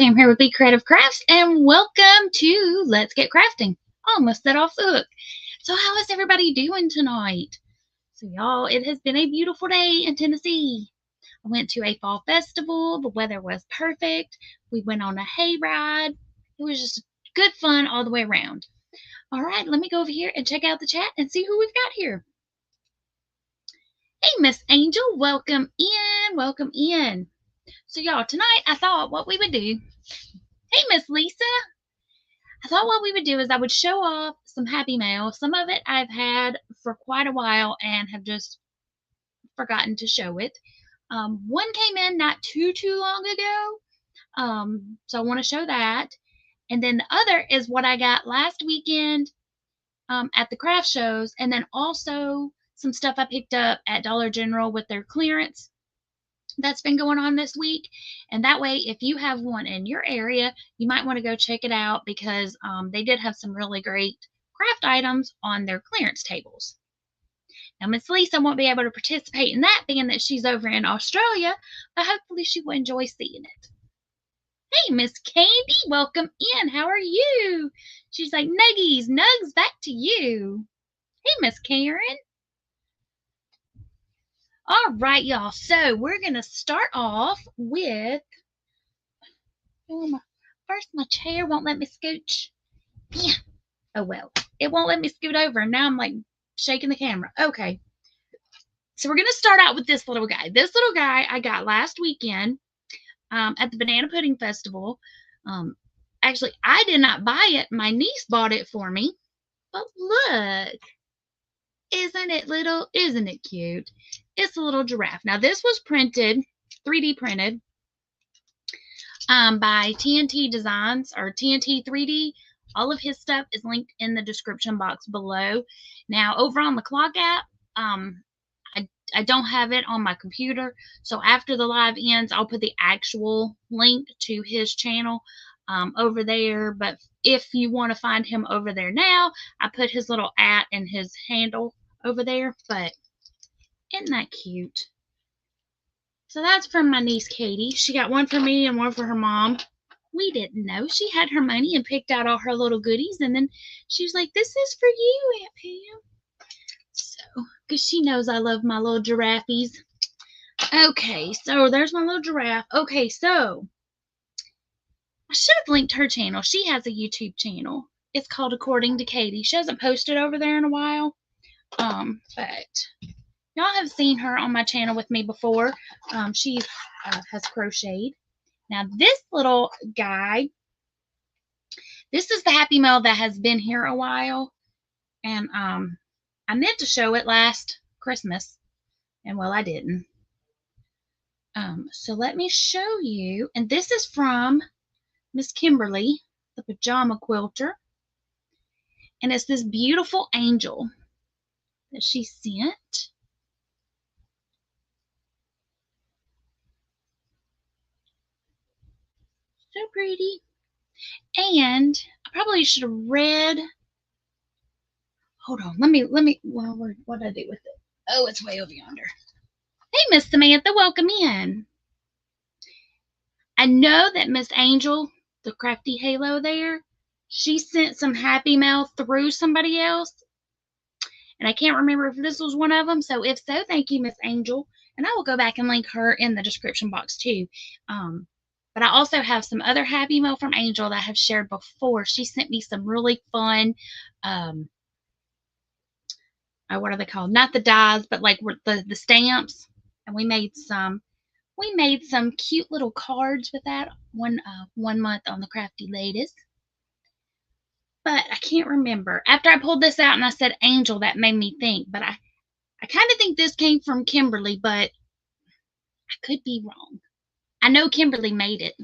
am here with BeeCreative Crafts, and welcome to Let's Get Crafting. Almost set off the hook. So how is everybody doing tonight? So y'all, it has been a beautiful day in Tennessee. I went to a fall festival. The weather was perfect. We went on a hayride. It was just good fun all the way around. All right, let me go over here and check out the chat and see who we've got here. Hey, Miss Angel, welcome in. Welcome in. So y'all, tonight I thought what we would do. Hey, Miss Lisa. I thought what we would do is I would show off some Happy Mail. Some of it I've had for quite a while and have just forgotten to show it. One came in not too long ago, so I want to show that. And then the other is what I got last weekend at the craft shows, and then also some stuff I picked up at Dollar General with their clearance that's been going on this week. And that way, if you have one in your area, you might want to go check it out because they did have some really great craft items on their clearance tables. Now, Miss Lisa won't be able to participate in that being that she's over in Australia, but hopefully she will enjoy seeing it. Hey, Miss Candy, welcome in. How are you? She's like, Nuggies, Nugs, back to you. Hey, Miss Karen. All right, y'all. So we're going to start off with, first my chair won't let me scooch. Yeah. Oh, well, it won't let me scoot over. And now I'm like shaking the camera. Okay. So we're going to start out with this little guy. This little guy I got last weekend at the Banana Pudding Festival. Actually, I did not buy it. My niece bought it for me. But look. Isn't it little? Isn't it cute? It's a little giraffe. Now, this was printed, 3D printed, by TNT Designs or TNT 3D. All of his stuff is linked in the description box below. Now, over on the Clock app, I don't have it on my computer. So after the live ends, I'll put the actual link to his channel over there. But if you want to find him over there now, I put his little @ and his handle over there. But isn't that cute? So that's from my niece Katie. She got one for me and one for her mom. We didn't know. She had her money and picked out all her little goodies, and then she was like, this is for you, Aunt Pam. So, because she knows I love my little giraffes. Okay, so there's my little giraffe. Okay, so I should have linked her channel. She has a YouTube channel. It's called According to Katie. She hasn't posted over there in a while. But y'all have seen her on my channel with me before. She has crocheted. Now, this little guy, this is the Happy Mail that has been here a while. And I meant to show it last Christmas. And, well, I didn't. So let me show you. And this is from Miss Kimberly, the pajama quilter. And it's this beautiful angel that she sent. So pretty. And I probably should have read. Hold on. Let me, well, what did I do with it? Oh, it's way over yonder. Hey, Miss Samantha, welcome in. I know that Miss Angel, the crafty halo there, she sent some Happy Mail through somebody else. And I can't remember if this was one of them. So if so, thank you, Miss Angel. And I will go back and link her in the description box too. But I also have some other Happy Mail from Angel that I have shared before. She sent me some really fun, what are they called? Not the dies, but like the stamps. And we made some cute little cards with that one month on the Crafty Ladies. But I can't remember. After I pulled this out and I said Angel, that made me think. But I kind of think this came from Kimberly, but I could be wrong. I know Kimberly made it.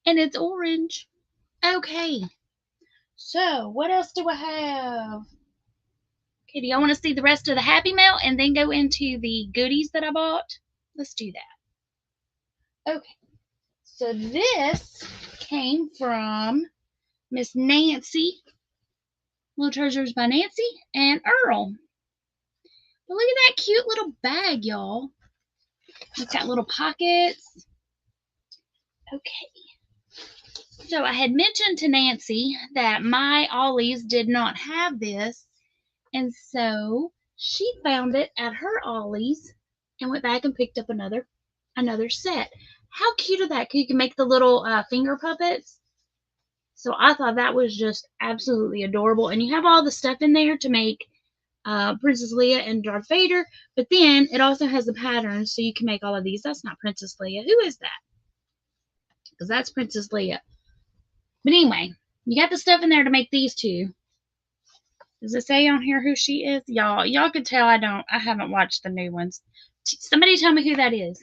And it's orange. Okay. So, what else do I have? Okay, do y'all want to see the rest of the Happy Mail and then go into the goodies that I bought? Let's do that. Okay. So, this came from Miss Nancy. Little Treasures by Nancy and Earl. But look at that cute little bag, y'all. It's got little pockets. Okay. So I had mentioned to Nancy that my Ollie's did not have this, and so she found it at her Ollie's and went back and picked up another set. How cute are that? You can make the little finger puppets. So I thought that was just absolutely adorable. And you have all the stuff in there to make Princess Leia and Darth Vader, but then it also has the patterns so you can make all of these. That's not Princess Leia. Who is that? Because that's Princess Leia. But anyway, you got the stuff in there to make these two. Does it say on here who she is? Y'all can tell I haven't watched the new ones. Somebody tell me who that is.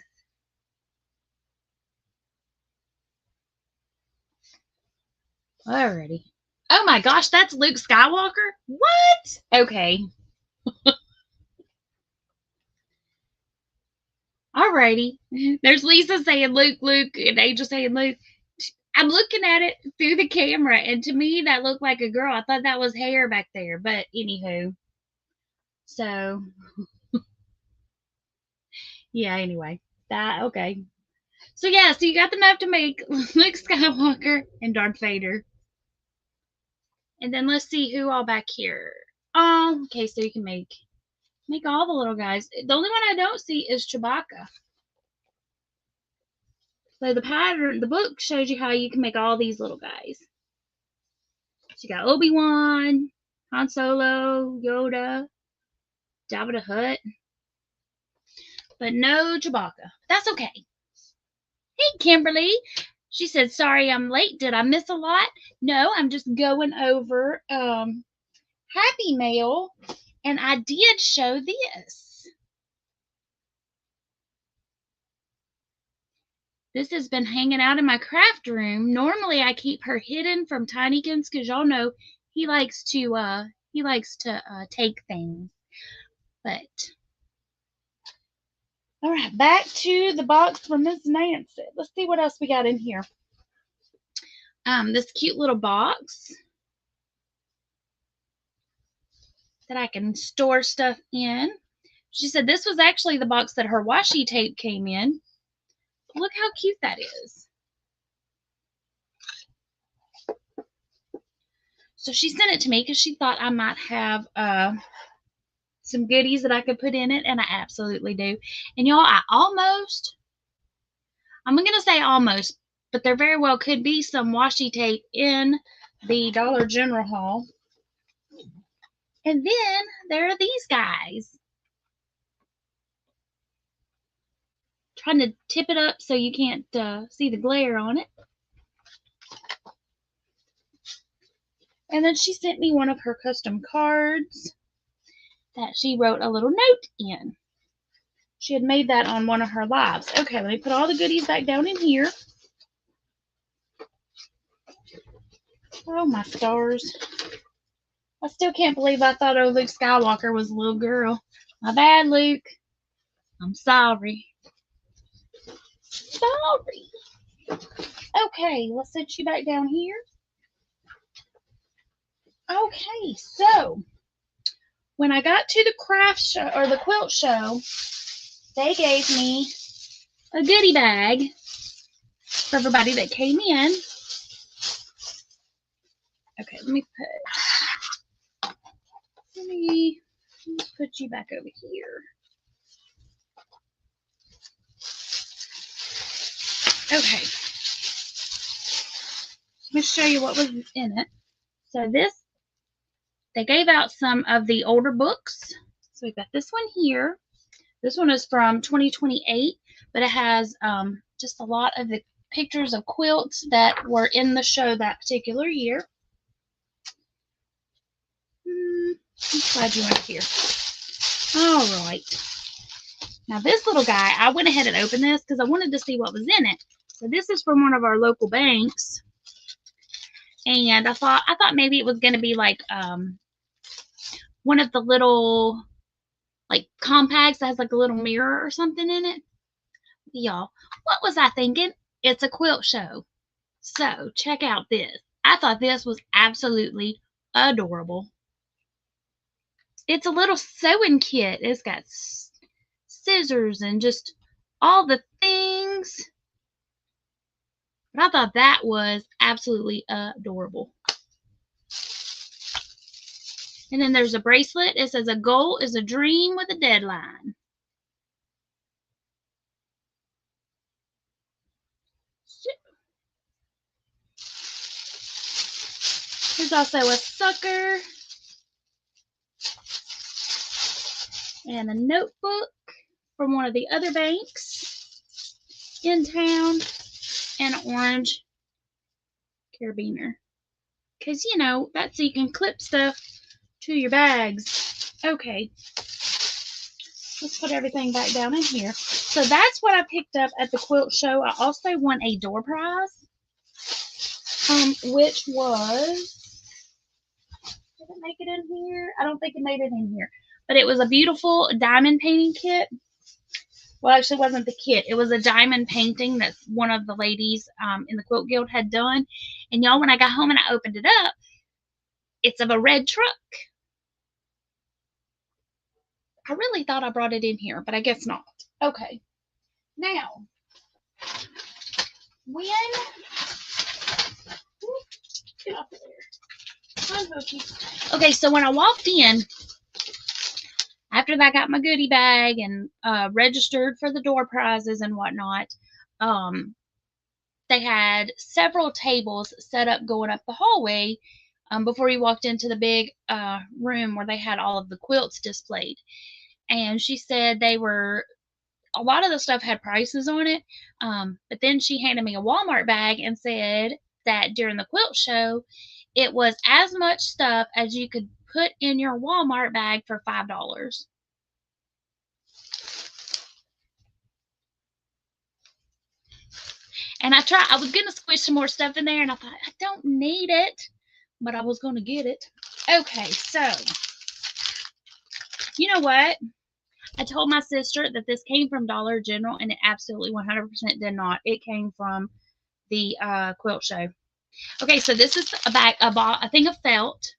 Alrighty. Oh my gosh, that's Luke Skywalker? What? Okay. Alrighty. There's Lisa saying Luke, and Angel saying Luke. I'm looking at it through the camera, and to me, that looked like a girl. I thought that was hair back there, but anywho. So, yeah, anyway. Okay. So, yeah, so you got enough to make Luke Skywalker and Darth Vader. And then let's see who all back here. Oh, okay, so you can make all the little guys. The only one I don't see is Chewbacca. So the book shows you how you can make all these little guys. So you got Obi-Wan, Han Solo, Yoda, Jabba the Hutt, but no Chewbacca. That's okay. Hey, Kimberly. She said, sorry I'm late. Did I miss a lot? No, I'm just going over Happy Mail, and I did show this. This has been hanging out in my craft room. Normally, I keep her hidden from Tinykins because y'all know he likes to take things. But all right, back to the box from Miss Nancy. Let's see what else we got in here. This cute little box that I can store stuff in. She said this was actually the box that her washi tape came in. Look how cute that is. So she sent it to me because she thought I might have some goodies that I could put in it, and I absolutely do. And y'all, I'm going to say almost, but there very well could be some washi tape in the Dollar General haul. And then there are these guys. Trying to tip it up so you can't see the glare on it. And then she sent me one of her custom cards that she wrote a little note in. She had made that on one of her lives. Okay, let me put all the goodies back down in here. Oh, my stars. I still can't believe I thought Luke Skywalker was a little girl. My bad, Luke. I'm sorry. Sorry. Okay, let's set you back down here. Okay, so when I got to the craft show or the quilt show, they gave me a goodie bag for everybody that came in. Okay, let me put you back over here. Okay. Let me show you what was in it. So they gave out some of the older books. So we've got this one here. This one is from 2028, but it has just a lot of the pictures of quilts that were in the show that particular year. I'm glad you went here. All right. Now this little guy, I went ahead and opened this because I wanted to see what was in it. So this is from one of our local banks. And I thought maybe it was going to be like one of the little like compacts that has like a little mirror or something in it. Y'all, what was I thinking? It's a quilt show. So check out this. I thought this was absolutely adorable. It's a little sewing kit. It's got scissors and just all the things. I thought that was absolutely adorable. And then there's a bracelet. It says, a goal is a dream with a deadline. So, there's also a sucker and a notebook from one of the other banks in town, and an orange carabiner. Because, you know, that's so you can clip stuff to your bags. Okay. Let's put everything back down in here. So that's what I picked up at the quilt show. I also won a door prize, which was, did it make it in here? I don't think it made it in here. But it was a beautiful diamond painting kit. Well, actually, it wasn't the kit. It was a diamond painting that one of the ladies in the Quilt Guild had done. And y'all, when I got home and I opened it up, it's of a red truck. I really thought I brought it in here, but I guess not. Okay. Now, when... Get off of there. Okay, so when I walked in, after I got my goodie bag and registered for the door prizes and whatnot, they had several tables set up going up the hallway before you walked into the big room where they had all of the quilts displayed. And she said they were, a lot of the stuff had prices on it, but then she handed me a Walmart bag and said that during the quilt show, it was as much stuff as you could put in your Walmart bag for $5. And I was going to squish some more stuff in there, and I thought, I don't need it, but I was going to get it. Okay, so, you know what? I told my sister that this came from Dollar General, and it absolutely 100% did not. It came from the quilt show. Okay, so this is a thing of felt.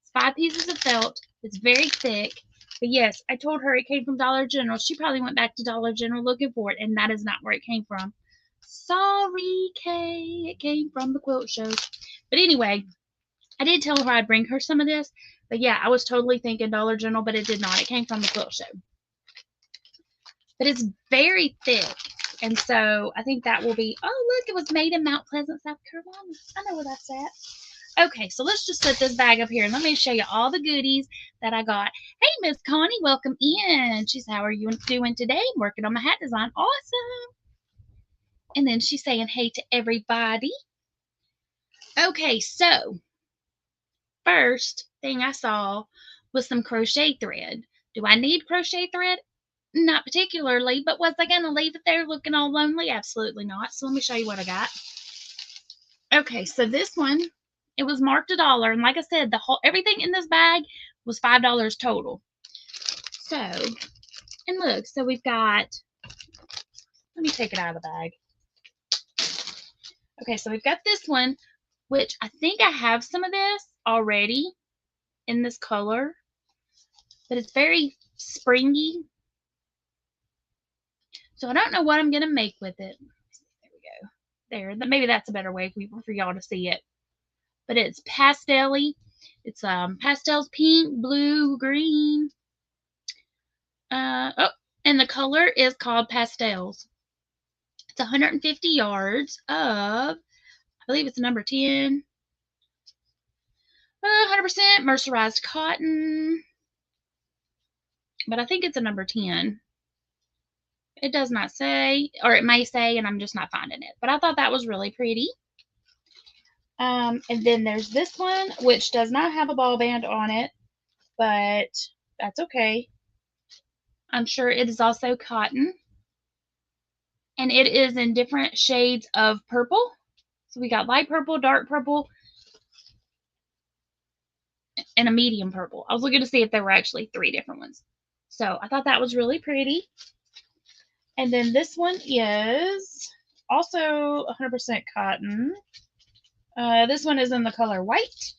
It's 5 pieces of felt. It's very thick. But yes, I told her it came from Dollar General. She probably went back to Dollar General looking for it, and that is not where it came from. Sorry, Kay. It came from the quilt show. But anyway, I did tell her I'd bring her some of this. But yeah, I was totally thinking Dollar General, but it did not. It came from the quilt show. But it's very thick. And so I think that will be, oh, look, it was made in Mount Pleasant, South Carolina. I know where that's at. Okay, so let's just set this bag up here and let me show you all the goodies that I got. Hey, Miss Connie, welcome in. She's, how are you doing today? I'm working on my hat design. Awesome. And then she's saying hey to everybody. Okay, so first thing I saw was some crochet thread. Do I need crochet thread? Not particularly, but was I going to leave it there looking all lonely? Absolutely not. So let me show you what I got. Okay, so this one, it was marked $1, and like I said, everything in this bag was $5 total. So, and look, so we've got, let me take it out of the bag. Okay, so we've got this one, which I think I have some of this already in this color, but it's very springy. So I don't know what I'm going to make with it. There we go. There. Maybe that's a better way for y'all to see it. But it's pastel-y. It's pastels, pink, blue, green. Oh, and the color is called Pastels. It's 150 yards of, I believe it's number 10. 100% mercerized cotton. But I think it's a number 10. It does not say, or it may say, and I'm just not finding it. But I thought that was really pretty. And then there's this one, which does not have a ball band on it, but that's okay. I'm sure it is also cotton. And it is in different shades of purple. So we got light purple, dark purple, and a medium purple. I was looking to see if there were actually 3 different ones. So I thought that was really pretty. And then this one is also 100% cotton. This one is in the color white.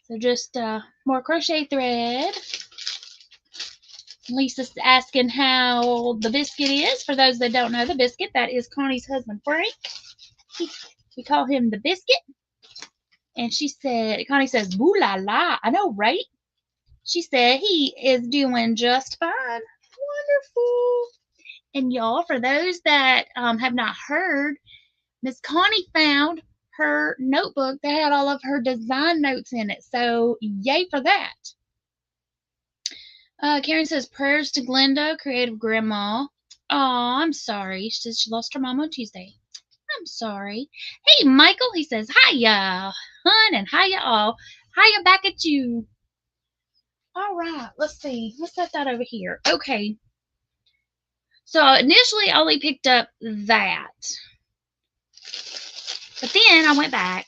So just more crochet thread. Lisa's asking how the biscuit is. For those that don't know, the biscuit, that is Connie's husband, Frank. We call him the biscuit. And Connie says, boo la la. I know, right? She said he is doing just fine. Wonderful. And y'all, for those that have not heard, Miss Connie found her notebook that had all of her design notes in it. So yay for that. Karen says, prayers to Glenda, creative grandma. Oh, I'm sorry. She says she lost her mom on Tuesday. I'm sorry. Hey, Michael, he says, hiya, hun, and hiya all. Hiya back at you. All right, let's see. Let's set that over here. Okay. So initially, I only picked up that. But then I went back.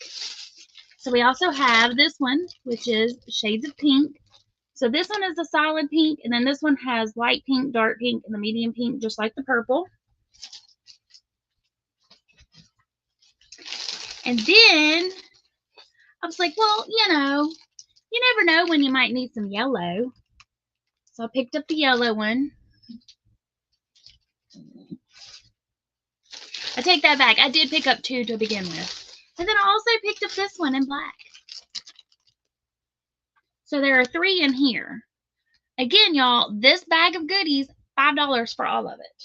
So we also have this one, which is shades of pink. So this one is a solid pink, and then this one has light pink, dark pink, and the medium pink, just like the purple. And then I was like, well, you never know when you might need some yellow. So I picked up the yellow one. I take that back. I did pick up 2 to begin with. And then I also picked up this one in black. So there are 3 in here. Again, y'all, this bag of goodies, $5 for all of it.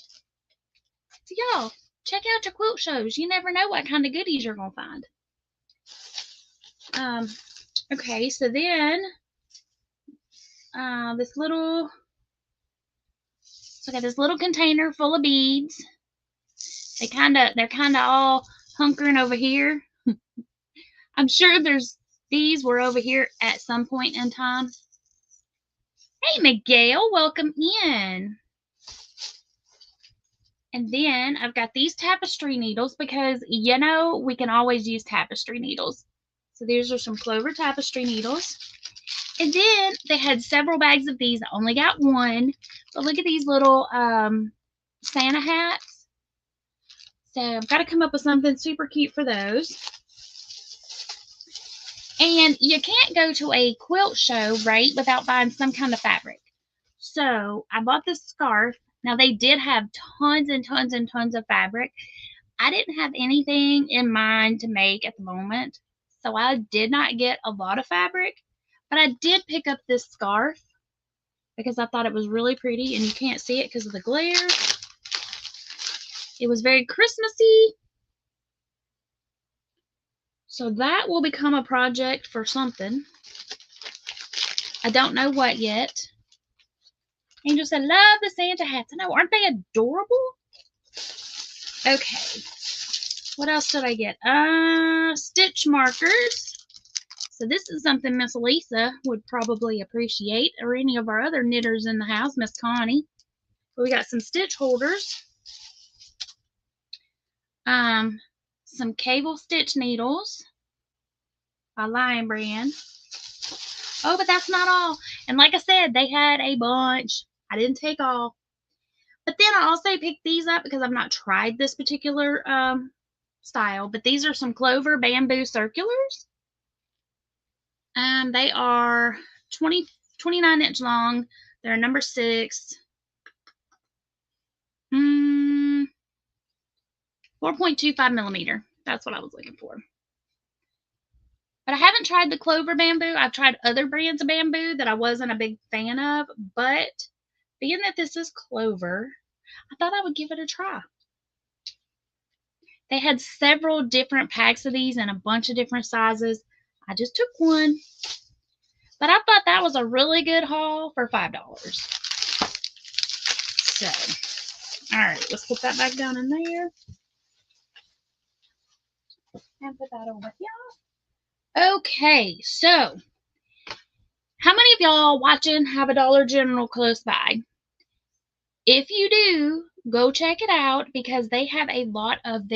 So y'all, check out your quilt shows. You never know what kind of goodies you're going to find. Okay, so then I got this little container full of beads. They're kind of all hunkering over here. I'm sure these were over here at some point in time. Hey, Miguel, welcome in. And then I've got these tapestry needles because, we can always use tapestry needles. So these are some clover tapestry needles. And then they had several bags of these. I only got 1. But look at these little Santa hats. So I've got to come up with something super cute for those. And you can't go to a quilt show, right, without buying some kind of fabric. So I bought this scarf. Now, they did have tons and tons and tons of fabric. I didn't have anything in mind to make at the moment, so I did not get a lot of fabric. But I did pick up this scarf because I thought it was really pretty, and you can't see it because of the glare. It was very Christmassy. So that will become a project for something. I don't know what yet. Angel said, love the Santa hats. I know, aren't they adorable? Okay. What else did I get? Stitch markers. So this is something Miss Lisa would probably appreciate, or any of our other knitters in the house, Miss Connie. We got some stitch holders. Some cable stitch needles by Lion Brand. Oh, but that's not all. And like I said, they had a bunch. I didn't take all. But then I also picked these up because I've not tried this particular style. But these are some clover bamboo circulars. They are 29-inch long. They're number 6. 4.25 millimeter. That's what I was looking for. But I haven't tried the clover bamboo. I've tried other brands of bamboo that I wasn't a big fan of. But being that this is clover, I thought I would give it a try. They had several different packs of these in a bunch of different sizes. I just took one. But I thought that was a really good haul for $5. So, alright, let's put that back down in there. And put that over here. Okay, so how many of y'all watching have a Dollar General close by? If you do, go check it out because they have a lot of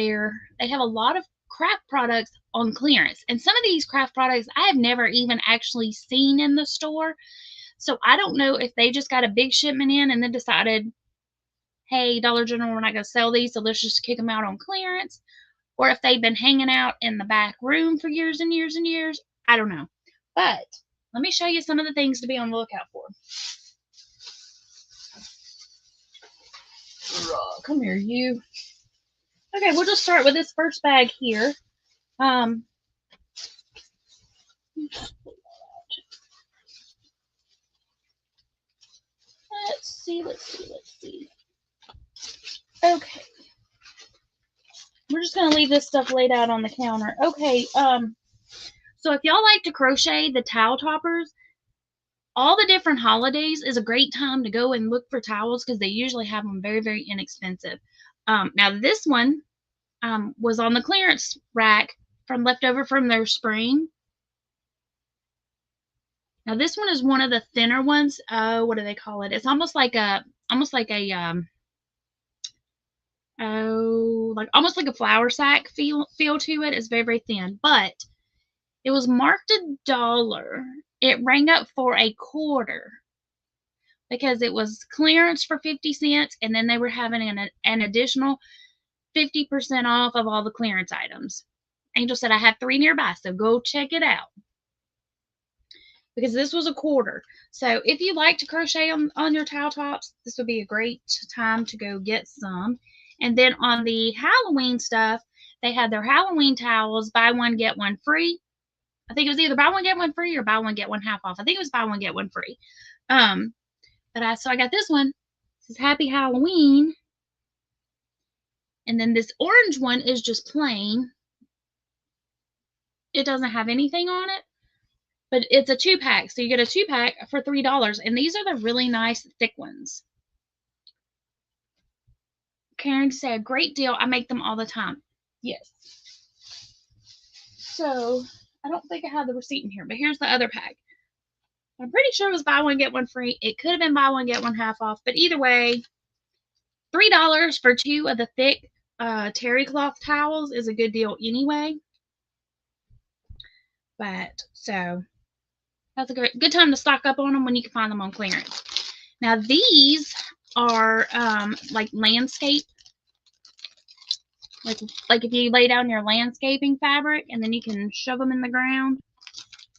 craft products on clearance. And some of these craft products I have never even actually seen in the store. So I don't know if they just got a big shipment in and then decided, hey, Dollar General, we're not going to sell these, so let's just kick them out on clearance. Or if they've been hanging out in the back room for years and years and years. I don't know. But let me show you some of the things to be on the lookout for. Come here, you. Okay, we'll just start with this first bag here. Let's see. Okay. We're just going to leave this stuff laid out on the counter. Okay, so if y'all like to crochet the towel toppers, all the different holidays is a great time to go and look for towels because they usually have them very, very inexpensive. Now this one was on the clearance rack from leftover from their spring. Now this one is one of the thinner ones. What do they call it? It's almost like a almost like a flour sack feel to it. It's very, very thin, but it was marked $1. It rang up for $0.25 because it was clearance for 50 cents, and then they were having an additional 50% off of all the clearance items. Angel said, I have 3 nearby, so go check it out. Because this was $0.25. So if you like to crochet on your towel tops, this would be a great time to go get some. And then on the Halloween stuff, they had their Halloween towels, buy one, get one free. I think it was either buy one, get one free or buy one, get one half off. I think it was buy one, get one free. So I got this one. This is Happy Halloween. And then this orange one is just plain. It doesn't have anything on it. But it's a 2-pack. So you get a 2-pack for $3. And these are the really nice thick ones. Karen said, great deal. I make them all the time. Yes. So I don't think I have the receipt in here, but here's the other pack. I'm pretty sure it was buy one, get one free. It could have been buy one, get one half off. But either way, $3 for 2 of the thick terry cloth towels is a good deal anyway. But so that's a good time to stock up on them when you can find them on clearance. Now these are like landscape, like if you lay down your landscaping fabric and then you can shove them in the ground.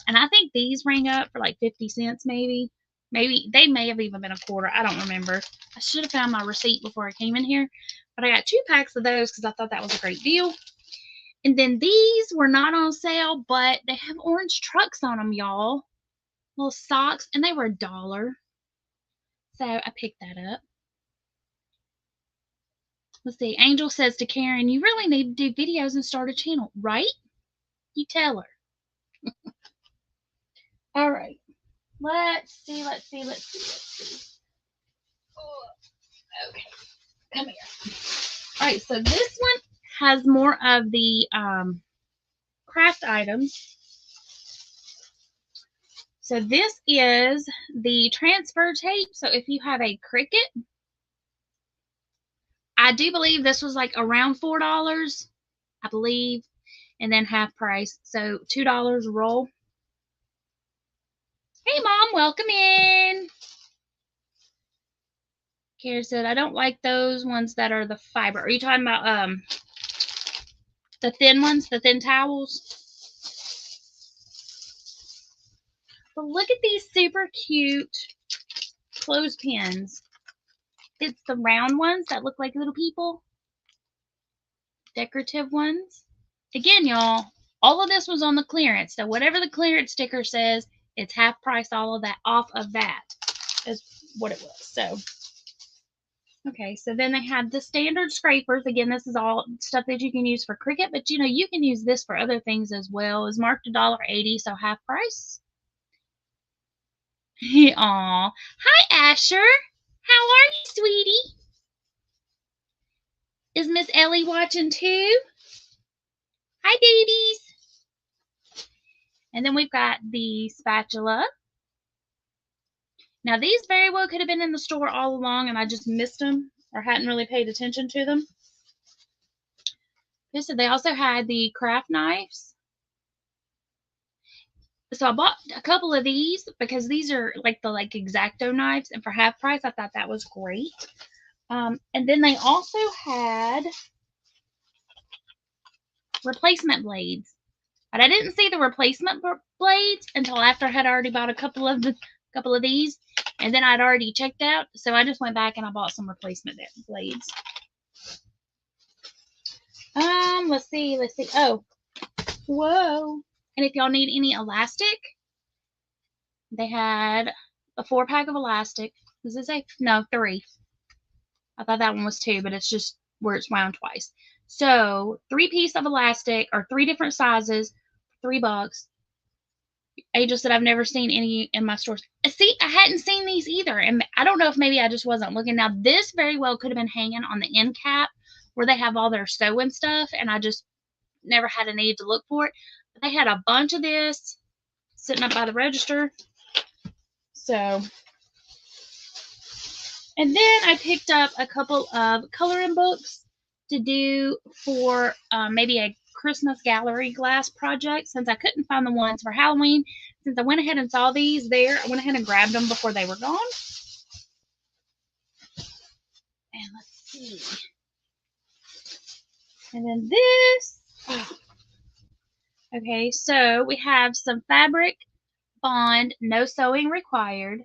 And I think these rang up for like 50 cents maybe. Maybe they may have even been $0.25. I don't remember. I should have found my receipt before I came in here. But I got 2 packs of those because I thought that was a great deal. And then these were not on sale, but they have orange trucks on them, y'all. Little socks, and they were $1. So I picked that up. Let's see. Angel says to Karen, you really need to do videos and start a channel, right? You tell her. All right. Let's see. Oh, okay. Come here. All right. So this one has more of the craft items. So this is the transfer tape. So if you have a Cricut, I do believe this was like around $4, I believe, and then half price. So $2 a roll. Hey, Mom, welcome in. Kara said, I don't like those ones that are the fiber. Are you talking about the thin ones, the thin towels? But look at these super cute clothespins. It's the round ones that look like little people. Decorative ones. Again, y'all, all of this was on the clearance. So whatever the clearance sticker says, it's half price all of that off of that is what it was. So, okay, so then they had the standard scrapers. Again, this is all stuff that you can use for Cricut, but you know, you can use this for other things as well. It's marked $1.80, so half price. Aw. Hi, Asher. How are you, sweetie? Is Miss Ellie watching too? Hi, babies. And then we've got the spatula. Now, these very well could have been in the store all along, and I just missed them or hadn't really paid attention to them. So they also had the craft knives. So I bought a couple of these because these are like the X-Acto knives, and for half price, I thought that was great. And then they also had replacement blades. But I didn't see the replacement blades until after I had already bought a couple of these. And then I'd already checked out, so I just went back and I bought some replacement blades. Let's see. Oh, whoa. And if y'all need any elastic, they had a 4-pack of elastic. Does it say? No, 3. I thought that one was 2, but it's just where it's wound twice. So 3-piece of elastic, or 3 different sizes, $3. Angel said I've never seen any in my stores. See, I hadn't seen these either, and I don't know if maybe I just wasn't looking. Now, this very well could have been hanging on the end cap where they have all their sewing stuff, and I just never had a need to look for it. But they had a bunch of this sitting up by the register. So, and then I picked up a couple of coloring books to do for maybe a Christmas gallery glass project, since I couldn't find the ones for Halloween. Since I went ahead and saw these there, I went ahead and grabbed them before they were gone. And let's see. And then this. Oh. Okay, so we have some fabric bond, no sewing required.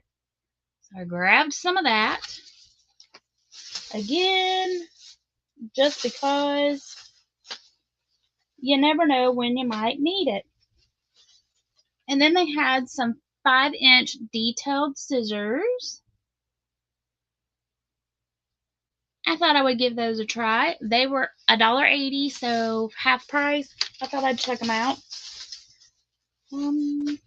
So I grabbed some of that. Again, just because you never know when you might need it. And then they had some 5-inch detailed scissors. I thought I would give those a try. They were $1.80, so half price. I thought I'd check them out. I'm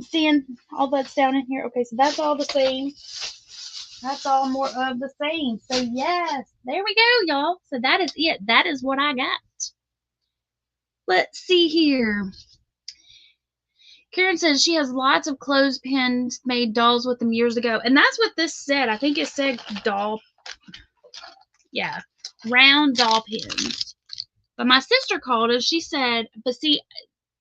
seeing all that's down in here. Okay, so that's all the same. That's all more of the same. So yes, there we go, y'all. So that is it. That is what I got. Let's see here. Karen says she has lots of clothespins made dolls with them years ago. And that's what this said. I think it said doll. Yeah. Round doll pins. But my sister called us. She said, but see,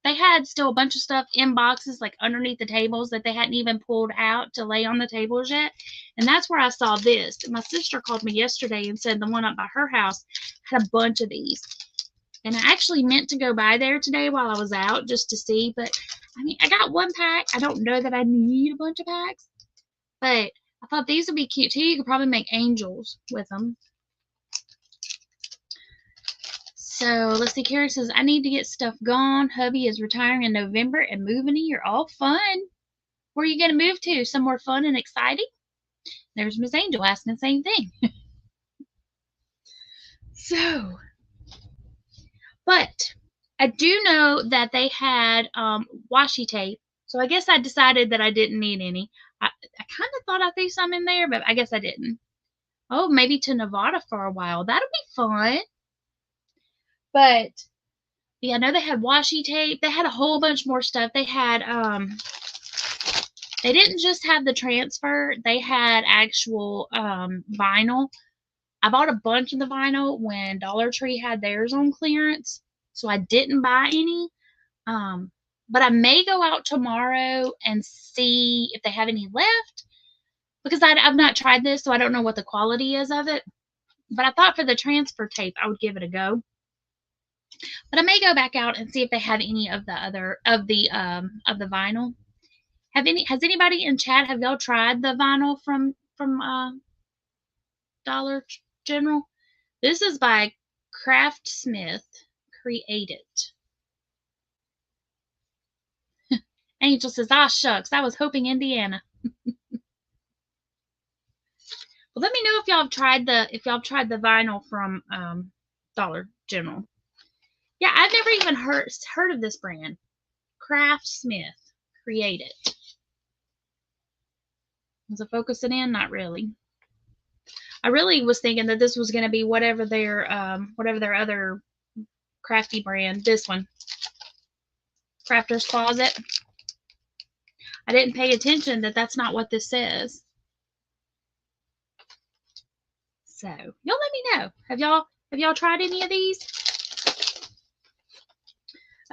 they had still a bunch of stuff in boxes, like underneath the tables, that they hadn't even pulled out to lay on the tables yet. And that's where I saw this. My sister called me yesterday and said the one up by her house had a bunch of these. And I actually meant to go by there today while I was out just to see. But, I mean, I got 1 pack. I don't know that I need a bunch of packs. But I thought these would be cute, too. You could probably make angels with them. So, let's see. Carrie says, I need to get stuff gone. Hubby is retiring in November and moving here. All fun. Where are you going to move to? Somewhere fun and exciting? There's Miss Angel asking the same thing. So, but I do know that they had washi tape. So, I guess I decided that I didn't need any. I kind of thought I threw some in there, but I guess I didn't. Oh, maybe to Nevada for a while. That'll be fun. But yeah, I know they had washi tape. They had a whole bunch more stuff. They had they didn't just have the transfer. They had actual vinyl. I bought a bunch of the vinyl when Dollar Tree had theirs on clearance, so I didn't buy any. But I may go out tomorrow and see if they have any left, because I've not tried this, so I don't know what the quality is of it. But I thought for the transfer tape, I would give it a go. But I may go back out and see if they have any of the other of the vinyl. Has anybody in chat, have y'all tried the vinyl from Dollar General? This is by Craftsmith Created. Angel says, "Ah, shucks, I was hoping Indiana." Well, let me know if y'all have tried the vinyl from Dollar General. Yeah, I've never even heard of this brand. Craftsmith Created. Was it focusing in? Not really. I really was thinking that this was going to be whatever their other crafty brand. This one, Crafter's Closet. I didn't pay attention that that's not what this says. So y'all let me know. Have y'all tried any of these?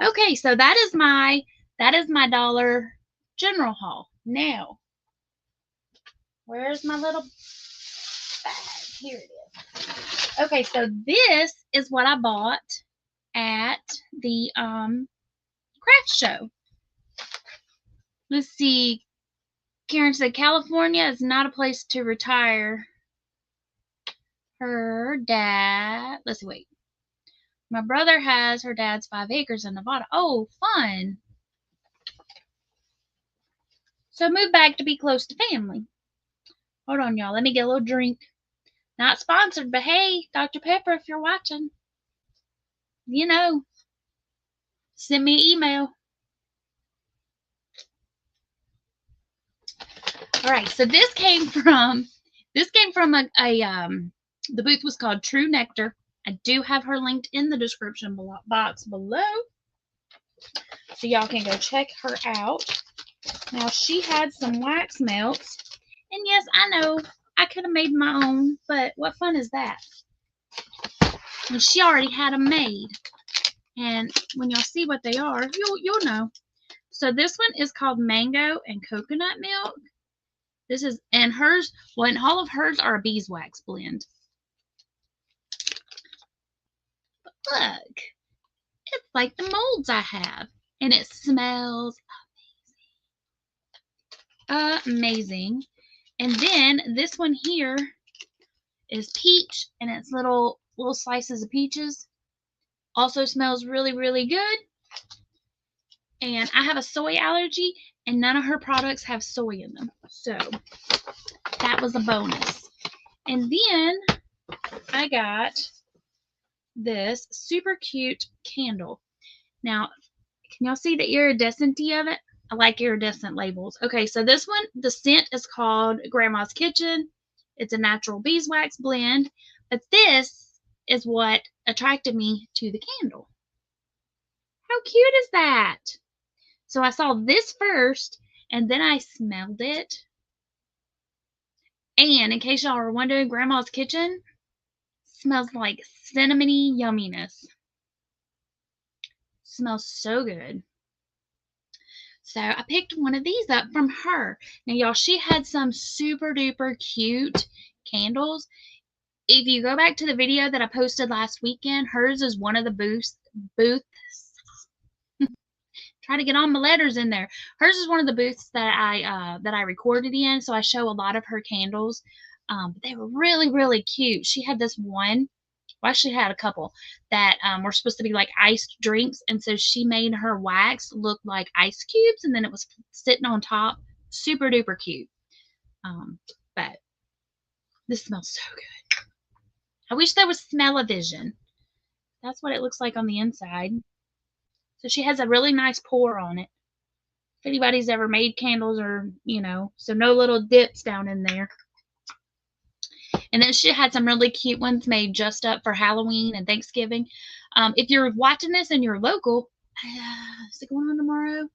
Okay, so that is my Dollar General haul. Now, where's my little bag? Here it is. Okay, so this is what I bought at the craft show. Let's see. Karen said, California is not a place to retire. Her dad, let's see, wait. My brother has her dad's 5 acres in Nevada. Oh, fun. So move back to be close to family. Hold on, y'all. Let me get a little drink. Not sponsored, but hey, Dr. Pepper, if you're watching, you know, send me an email. All right, so this came from the booth was called Tru Nectar. I do have her linked in the description box below, so y'all can go check her out. Now, she had some wax melts, and yes, I know I could have made my own, but what fun is that? And she already had them made, and when y'all see what they are, you'll know. So this one is called Mango and Coconut Milk. This is, and hers, well, and all of hers are a beeswax blend. But look, it's like the molds I have, and it smells amazing. And then this one here is peach, and it's little slices of peaches. Also smells really, really good. And I have a soy allergy, and none of her products have soy in them. So that was a bonus. And then I got this super cute candle. Now, can y'all see the iridescency of it? I like iridescent labels. Okay, so this one, the scent is called Grandma's Kitchen. It's a natural beeswax blend. But this is what attracted me to the candle. How cute is that? So I saw this first, and then I smelled it. And in case y'all are wondering, Grandma's Kitchen smells like cinnamony yumminess. Smells so good. So I picked one of these up from her. Now, y'all, she had some super duper cute candles. If you go back to the video that I posted last weekend, hers is one of the booths. Try to get all my letters in there. Hers is one of the booths that I recorded in, so I show a lot of her candles. But they were really, really cute. She had this one. Well, she had a couple that were supposed to be like iced drinks, and so she made her wax look like ice cubes, and then it was sitting on top. Super duper cute. But this smells so good. I wish there was smell-o-vision. That's what it looks like on the inside. So she has a really nice pour on it. If anybody's ever made candles, or, you know, so no little dips down in there. And then she had some really cute ones made just up for Halloween and Thanksgiving. If you're watching this and you're local, is it going on tomorrow?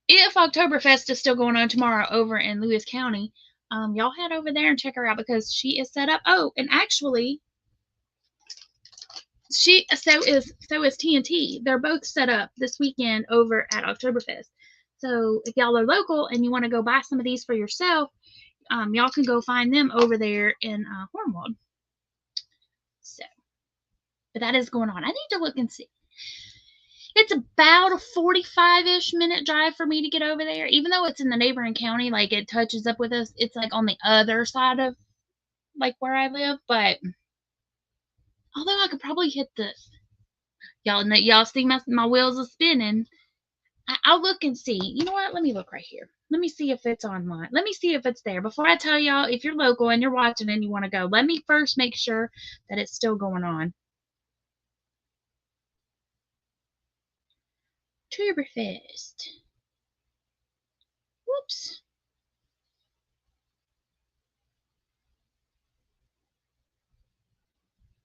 If Oktoberfest is still going on tomorrow over in Lewis County, y'all head over there and check her out, because she is set up. Oh, and actually, so is TNT. They're both set up this weekend over at Oktoberfest. So if y'all are local and you want to go buy some of these for yourself, y'all can go find them over there in Hornwald. So, but that is going on. I need to look and see. It's about a 45-ish minute drive for me to get over there. Even though it's in the neighboring county, like it touches up with us, it's like on the other side of like where I live. But although I could probably hit the y'all see my wheels are spinning. I'll look and see. You know what? Let me look right here. Let me see if it's online. Let me see if it's there. Before I tell y'all, if you're local and you're watching and you want to go, let me first make sure that it's still going on. Oktoberfest. Whoops.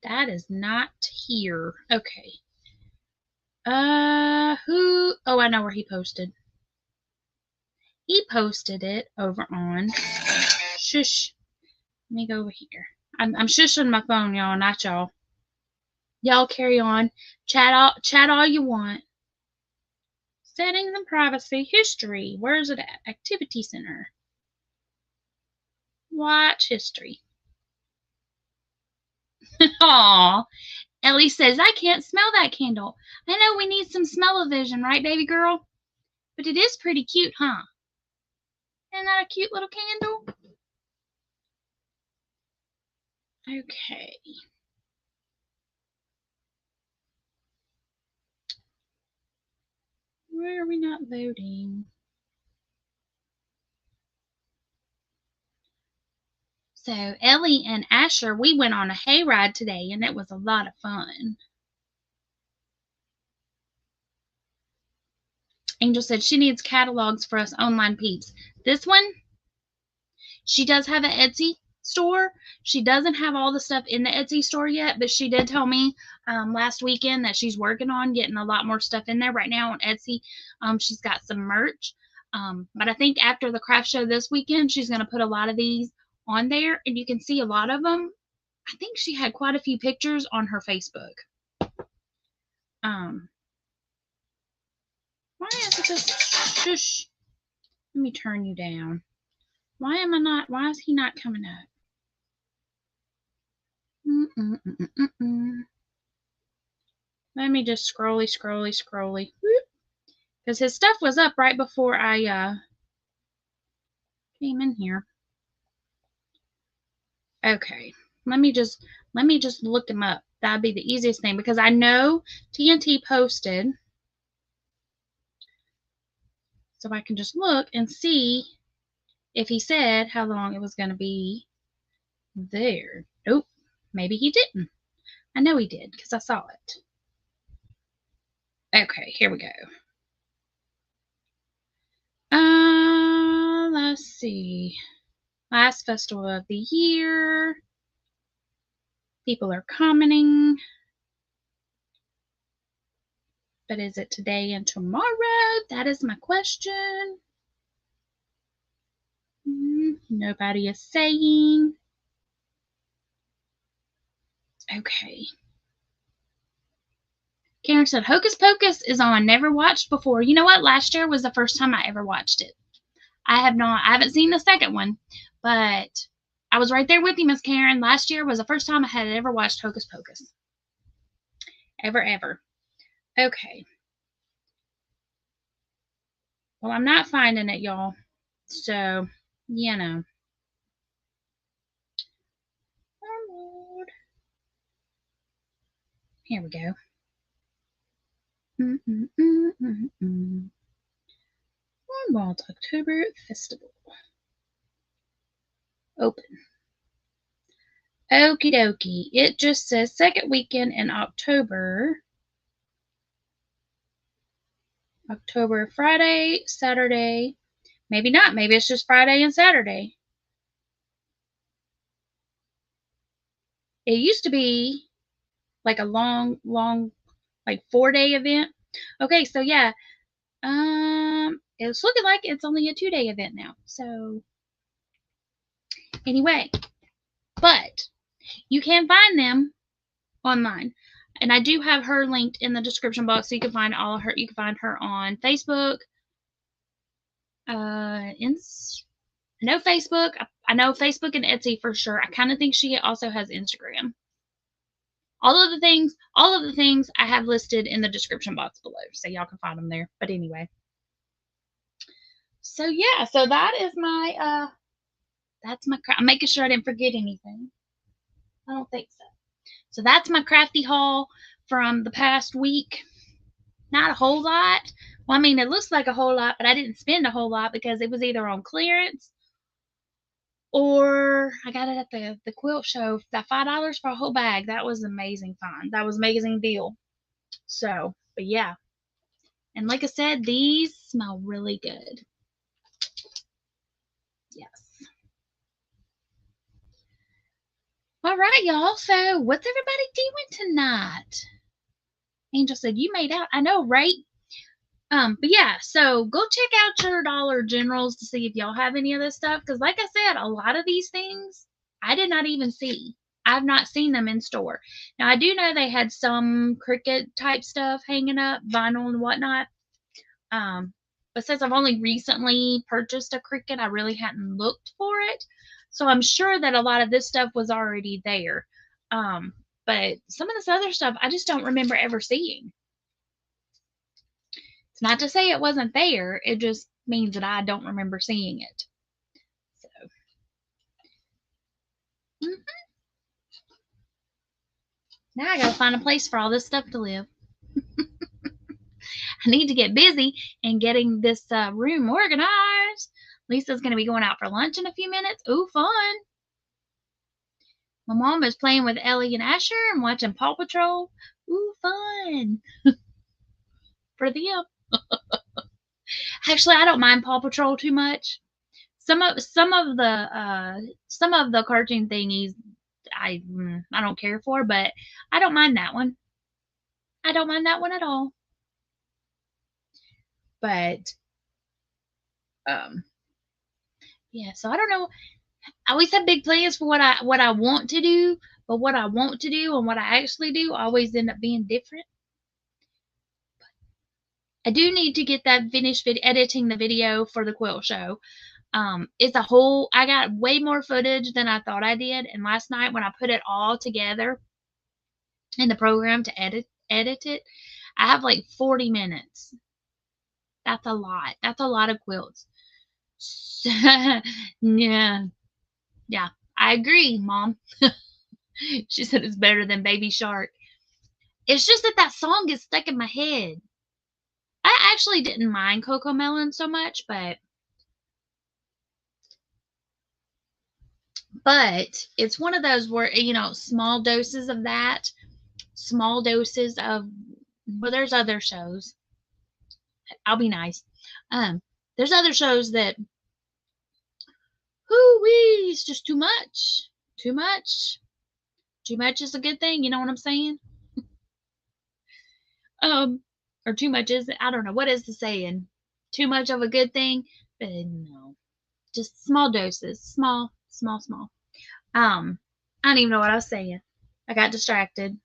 That is not here. Okay. Who? Oh, I know where he posted. He posted it over on Shush. Let me go over here. I'm shushing my phone, y'all, not y'all. Y'all carry on. Chat all you want. Settings and privacy. History. Where is it at? Activity Center. Watch history. Aw. Ellie says, I can't smell that candle. I know we need some smell-o-vision, right, baby girl? But it is pretty cute, huh? Isn't that a cute little candle? Okay. Why are we not loading? So Ellie and Asher, we went on a hayride today, and it was a lot of fun. Angel said she needs catalogs for us online peeps. This one, she does have an Etsy store. She doesn't have all the stuff in the Etsy store yet, but she did tell me last weekend that she's working on getting a lot more stuff in there right now on Etsy. She's got some merch. But I think after the craft show this weekend, she's going to put a lot of these on there, and you can see a lot of them. I think she had quite a few pictures on her Facebook. Why is it just shush? Let me turn you down. Why is he not coming up? Let me just scrolly. Because his stuff was up right before I came in here. Okay. Let me just look him up. That'd be the easiest thing because I know TNT posted. So I can just look and see if he said how long it was going to be there. Nope. Maybe he didn't. I know he did because I saw it. Okay, here we go. Let's see. Last festival of the year. People are commenting. But is it today and tomorrow? That is my question. Nobody is saying. Okay. Karen said, Hocus Pocus is on. Never watched before. You know what? Last year was the first time I ever watched it. I haven't seen the second one, but I was right there with you, Miss Karen. Last year was the first time I had ever watched Hocus Pocus. Ever. Okay. Well, I'm not finding it, y'all. So, you know. Here we go. Walmart October Festival. Open. Okie dokie. It just says second weekend in October. October Friday, Saturday. Maybe not. Maybe it's just Friday and Saturday. It used to be like a long, like 4-day event. Okay, so yeah. It's looking like it's only a 2-day event now. So anyway, but you can find them online. And I do have her linked in the description box, so you can find all of her. You can find her on Facebook. I know Facebook. I know Facebook and Etsy for sure. I kind of think she also has Instagram. All of the things I have listed in the description box below, so y'all can find them there. But anyway. So yeah, so that is my that's my I'm making sure I didn't forget anything. I don't think so. So that's my crafty haul from the past week. Not a whole lot. Well, I mean, it looks like a whole lot, but I didn't spend a whole lot because it was either on clearance or I got it at the quilt show. That $5 for a whole bag. That was amazing find. That was an amazing deal. So, but yeah. And like I said, these smell really good. Yes. All right, y'all. So, what's everybody doing tonight? Angel said, you made out. I know, right? But yeah, so go check out your Dollar Generals to see if y'all have any of this stuff. Because like I said, a lot of these things I did not even see. I've not seen them in store. Now, I do know they had some Cricut type stuff hanging up, vinyl and whatnot. But since I've only recently purchased a Cricut, I really hadn't looked for it. So I'm sure that a lot of this stuff was already there. But some of this other stuff, I just don't remember ever seeing. It's not to say it wasn't there. It just means that I don't remember seeing it. So, now I gotta find a place for all this stuff to live. I need to get busy in getting this room organized. Lisa's gonna be going out for lunch in a few minutes. Ooh, fun. My mom is playing with Ellie and Asher and watching Paw Patrol. Ooh, fun. For them. Actually, I don't mind Paw Patrol too much. Some of the cartoon thingies I don't care for, but I don't mind that one. I don't mind that one at all. But yeah, so I don't know. I always have big plans for what I want to do, but what I want to do and what I actually do always end up being different. I do need to get that finished editing the video for the quilt show. It's a whole, I got way more footage than I thought I did. And last night when I put it all together in the program to edit it, I have like 40 minutes. That's a lot. That's a lot of quilts. So, yeah. Yeah, I agree, Mom. She said it's better than Baby Shark. It's just that song gets stuck in my head. I actually didn't mind Coco Melon so much, but it's one of those where, you know, small doses of that, small doses of, well, there's other shows. I'll be nice. There's other shows that, whoo-wee, it's just too much. Too much. Too much is a good thing, you know what I'm saying? Or too much is, I don't know, what is the saying? Too much of a good thing? But no. Just small doses. Small. I don't even know what I was saying. I got distracted.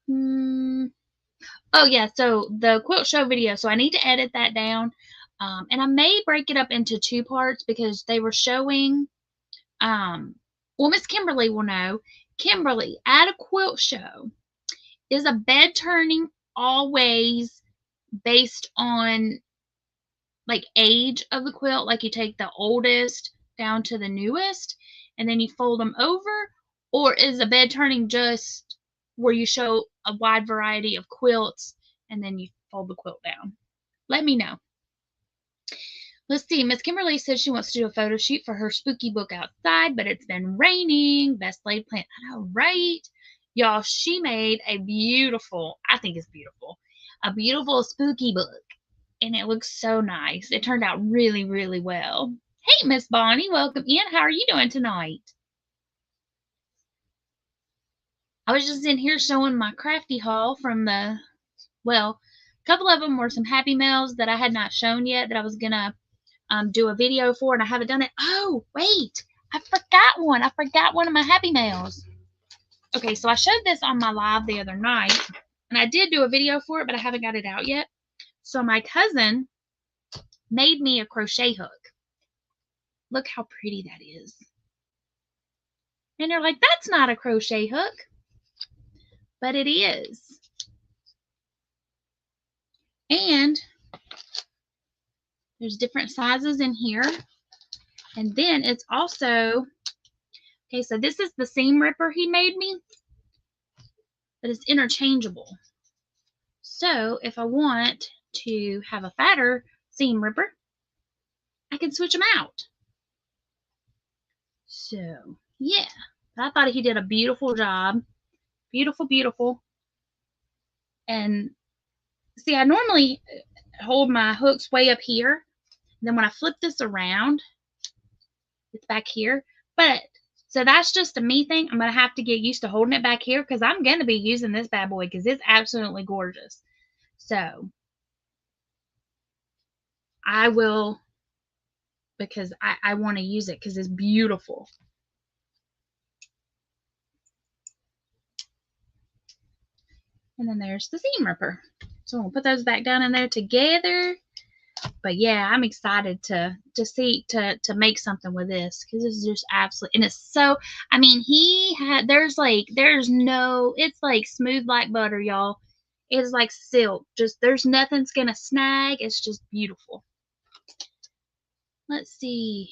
Oh yeah, so the quilt show video, so I need to edit that down. And I may break it up into 2 parts because they were showing, well, Miss Kimberly will know. Kimberly, at a quilt show, is a bed turning always based on like age of the quilt? Like you take the oldest down to the newest and then you fold them over? Or is a bed turning just where you show a wide variety of quilts and then you fold the quilt down? Let me know. Let's see. Miss Kimberly says she wants to do a photo shoot for her spooky book outside, but it's been raining. Best laid plan. I know, right? Y'all, she made a beautiful, I think it's beautiful, a beautiful spooky book. And it looks so nice. It turned out really, really well. Hey, Miss Bonnie, welcome in. How are you doing tonight? I was just in here showing my crafty haul from the, well, a couple of them were some Happy Meals that I had not shown yet that I was going to do a video for, and I haven't done it. Oh, wait. I forgot one. I forgot one of my Happy Meals. Okay, so I showed this on my live the other night, and I did do a video for it, but I haven't got it out yet. So my cousin made me a crochet hook. Look how pretty that is. And they're like, that's not a crochet hook. But it is. And there's different sizes in here. And then it's also, okay, so this is the seam ripper he made me, but it's interchangeable. So if I want to have a fatter seam ripper, I can switch them out. So yeah, I thought he did a beautiful job. Beautiful, beautiful. And see, I normally hold my hooks way up here. Then when I flip this around, it's back here. But so that's just a me thing. I'm going to have to get used to holding it back here because I'm going to be using this bad boy because it's absolutely gorgeous. So I will, because I want to use it because it's beautiful. And then there's the seam ripper. So we'll put those back down in there together. But yeah, I'm excited to make something with this because this is just absolutely, and it's so, I mean, there's no, it's like smooth like butter, y'all. It's like silk. Just there's nothing's gonna snag. It's just beautiful. Let's see.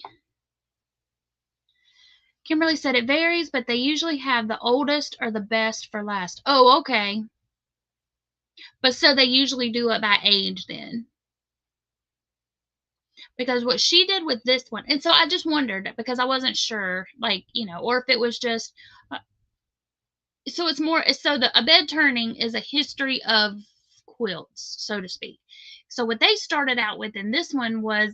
Kimberly said it varies, but they usually have the oldest or the best for last. Oh, okay. But so they usually do it by age then. Because what she did with this one, and so I just wondered because I wasn't sure, like, you know, or if it was just, so it's more, so a bed turning is a history of quilts, so to speak. So what they started out with in this one was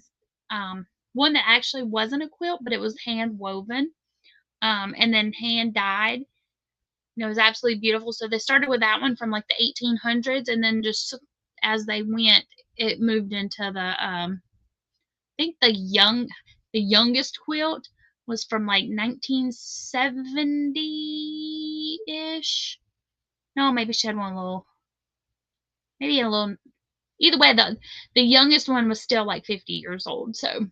one that actually wasn't a quilt, but it was hand woven and then hand dyed. It was absolutely beautiful. So they started with that one from like the 1800s, and then just as they went, it moved into the I think the youngest quilt was from like 1970-ish. No, maybe she had one a little, maybe a little. Either way, the youngest one was still like 50 years old. So,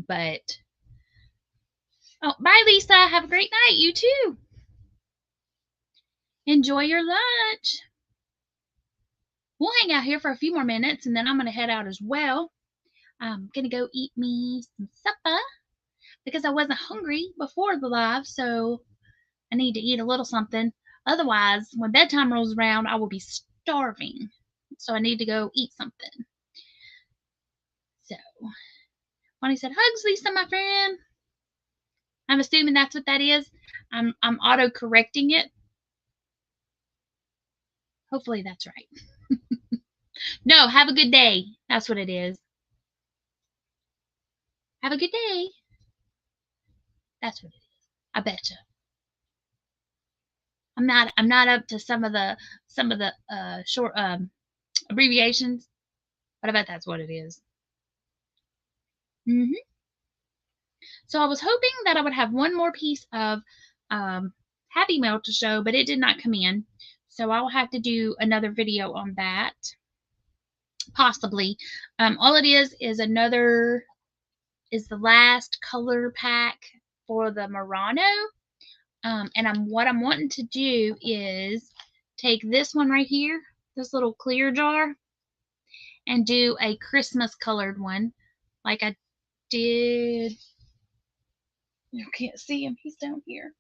but oh, bye, Lisa. Have a great night. You too. Enjoy your lunch. We'll hang out here for a few more minutes, and then I'm gonna head out as well. I'm gonna go eat me some supper because I wasn't hungry before the live, so I need to eat a little something. Otherwise, when bedtime rolls around, I will be starving. So I need to go eat something. So, Bonnie said, "Hugs, Lisa, my friend." I'm assuming that's what that is. I'm auto correcting it. Hopefully that's right. No, have a good day. That's what it is. Have a good day. That's what it is. I betcha. I'm not up to some of the short abbreviations, but I bet that's what it is. So I was hoping that I would have one more piece of Happy Mail to show, but it did not come in. So I'll have to do another video on that, possibly. All it is another, is the last color pack for the Murano. And what I'm wanting to do is take this one right here, this little clear jar, and do a Christmas colored one like I did. You can't see him, he's down here.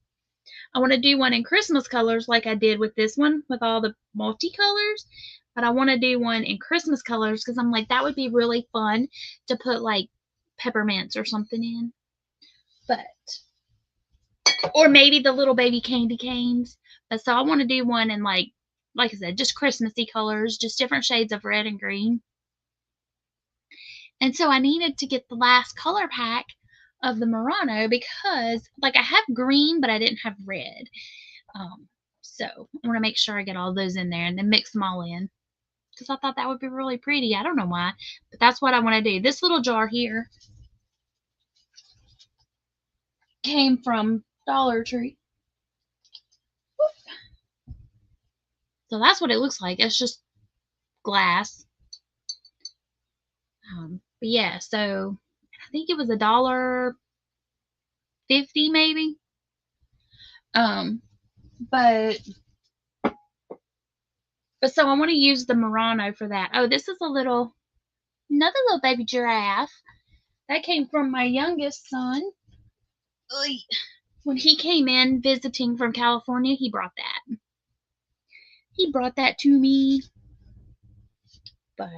I want to do one in Christmas colors like I did with this one with all the multicolors, but I want to do one in Christmas colors because I'm like, that would be really fun to put like peppermints or something in. But, or maybe the little baby candy canes. But so I want to do one in like I said, just Christmassy colors, just different shades of red and green. And so I needed to get the last color pack of the Murano because like I have green, but I didn't have red. So I want to make sure I get all those in there and then mix them all in because I thought that would be really pretty. I don't know why, but that's what I want to do. This little jar here came from Dollar Tree. So that's what it looks like. It's just glass. But yeah, so I think it was $1.50 maybe. But so I want to use the Murano for that. Oh, this is another little baby giraffe. That came from my youngest son. When he came in visiting from California, he brought that. He brought that to me. But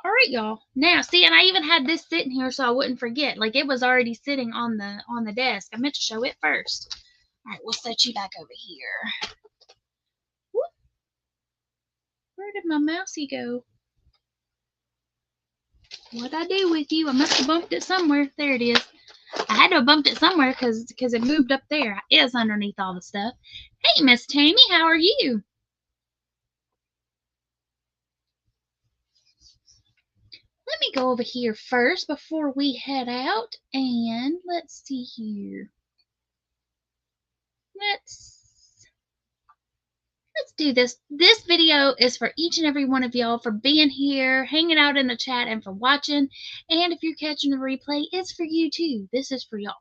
all right, y'all. Now, see, and I even had this sitting here so I wouldn't forget. Like it was already sitting on the desk. I meant to show it first. All right, we'll set you back over here. Whoop. Where did my mousey go? What'd I do with you? I must have bumped it somewhere. There it is. I had to have bumped it somewhere because it moved up there. It is underneath all the stuff. Hey, Miss Tammy, how are you? Let me go over here first before we head out. And let's see here. Let's do this. This video is for each and every one of y'all for being here, hanging out in the chat, and for watching. And if you're catching the replay, it's for you too. This is for y'all.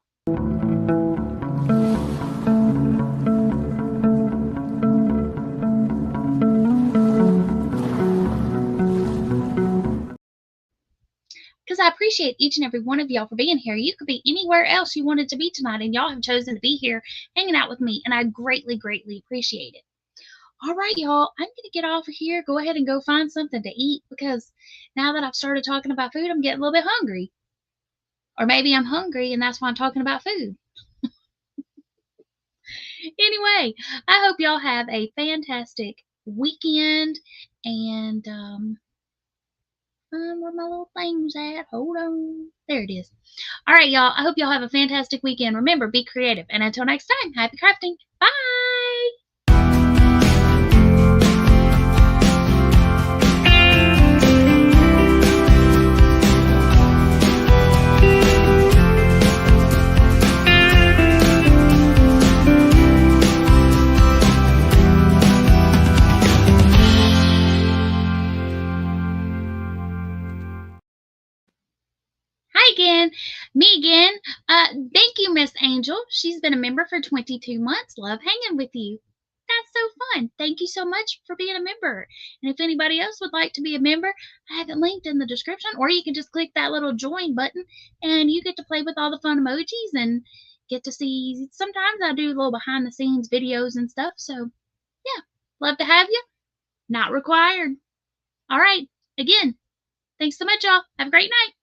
appreciate each and every one of y'all for being here. You could be anywhere else you wanted to be tonight, and y'all have chosen to be here hanging out with me, and I greatly, greatly appreciate it. All right, y'all, I'm going to get off of here. Go ahead and go find something to eat because now that I've started talking about food, I'm getting a little bit hungry. Or maybe I'm hungry and that's why I'm talking about food. Anyway, I hope y'all have a fantastic weekend. And where my little thing's at? Hold on. There it is. All right, y'all. I hope y'all have a fantastic weekend. Remember, be creative. And until next time, happy crafting. Bye. Hi again, me again. Thank you, Miss Angel. She's been a member for 22 months. Love hanging with you. That's so fun. Thank you so much for being a member. And if anybody else would like to be a member, I have it linked in the description, or you can just click that little join button and you get to play with all the fun emojis and get to see. Sometimes I do little behind the scenes videos and stuff. So, yeah, love to have you. Not required. All right. Again, thanks so much, y'all. Have a great night.